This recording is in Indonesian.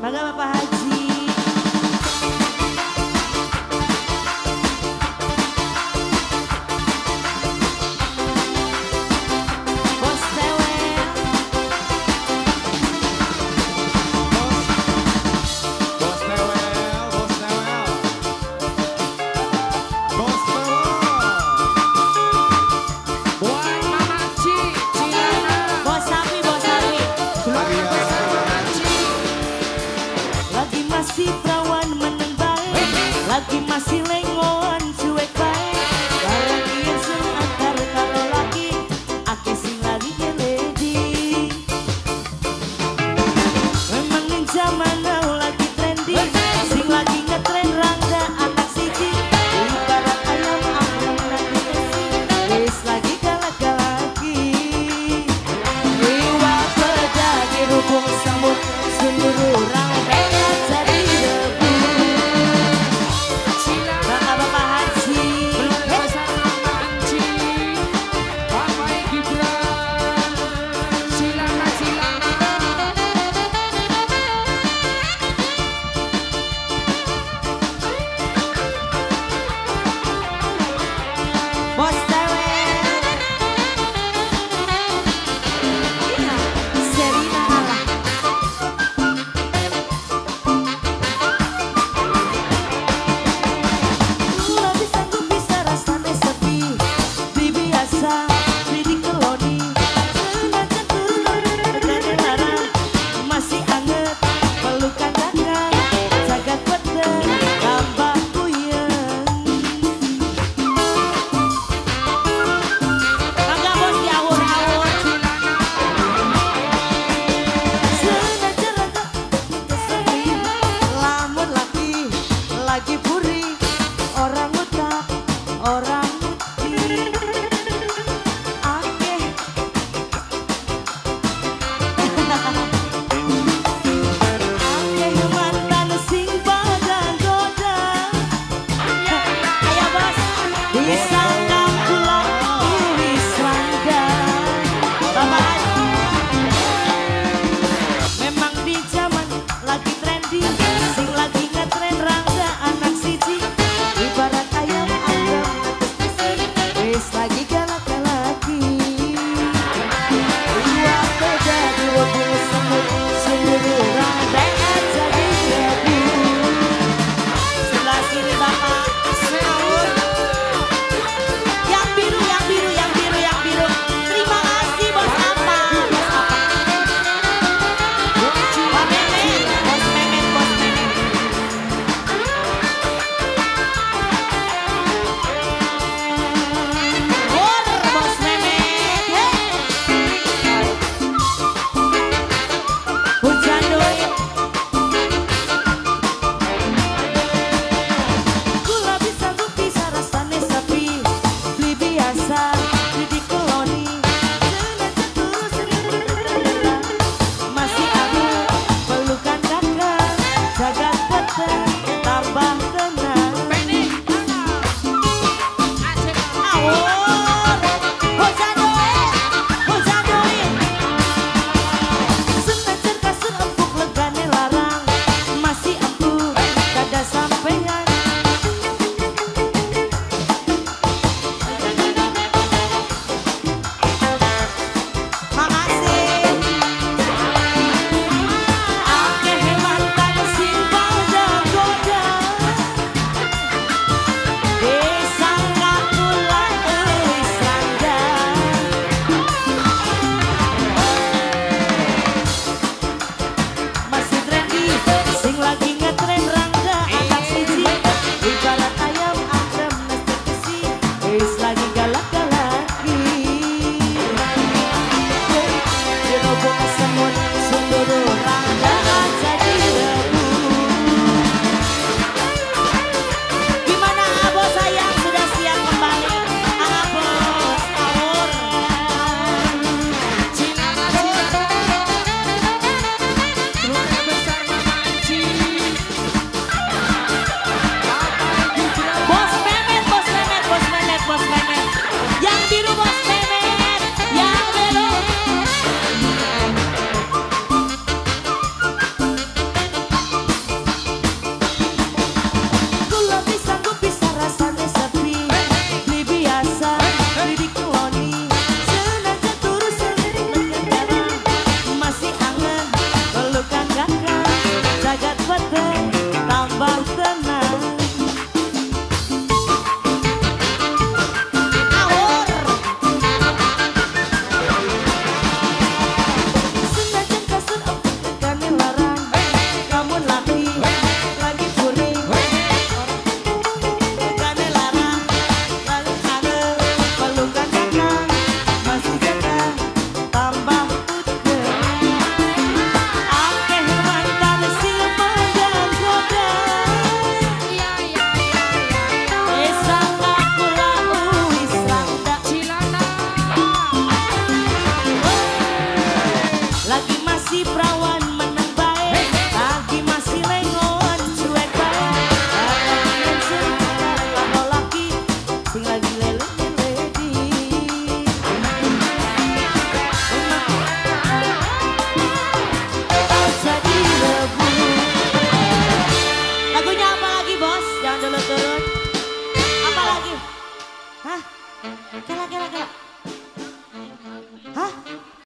Mangga Bapak Haji. Bos Tewel. Bos Tewel, Bos Tewel. Bos Tewel. Buat Mama Ci, Cilana. Bos Sapi, Bos Sapi. Keluarga besar Mama Ci. Lagi masih perawan meneng baik, lagi masih lengoan cuek baik. Barang yang seakar karo lagi, ake sing lagi keledi. Memang ning zaman now lagi trending, sing lagi ngetren rangga anak siji. Ibarat ayam amrem nanti esi, wis lagi galak-galaki. Iwa peda dirubung semut, seluruh rangga jadi debu. Bapak-bapak haji, Keluarga besar Mama Ci. Bapak Gibran. Cilana, Cilana. Bos Tewel, Serina Alah. Lebih sanggup bisa rasanya sepi, di biasa, di keloni. Senajan turun dari larang, masih anget, pelukan dagang, jagat pedang, tambah puyeng. Mangga bos diawur-awur. Senajan rada sepi, lamun lagi puri, orang utak, orang uti. Akeh akeh mantan sing pada goda. Ayo bos, bisa pulang iris rangga. Bapak Haji, memang di zaman lagi trending, sing lagi ngetren rangga anak siji. Ibarat ayam ayam wis lagi galak-galaki. Dua beda dua bulu semut, seluruh rangga jadi debu. Sebelah sini Bapak. Yang biru, yang biru, yang biru, yang biru. Terima kasih bos apa? Bos apa? Bos Memet, bos Memet, bos Memet. Bos Memet, hey. Hujan doi. Kula bisa bisa rasane sepi, beli biasa, di koloni. Senajan terus serendah, masih ada pelukan kakak, jagat petang, tambah tenang. Awor, hujan doi. Senajan kasur empuk legane Hah? Kela kela kela. Hah?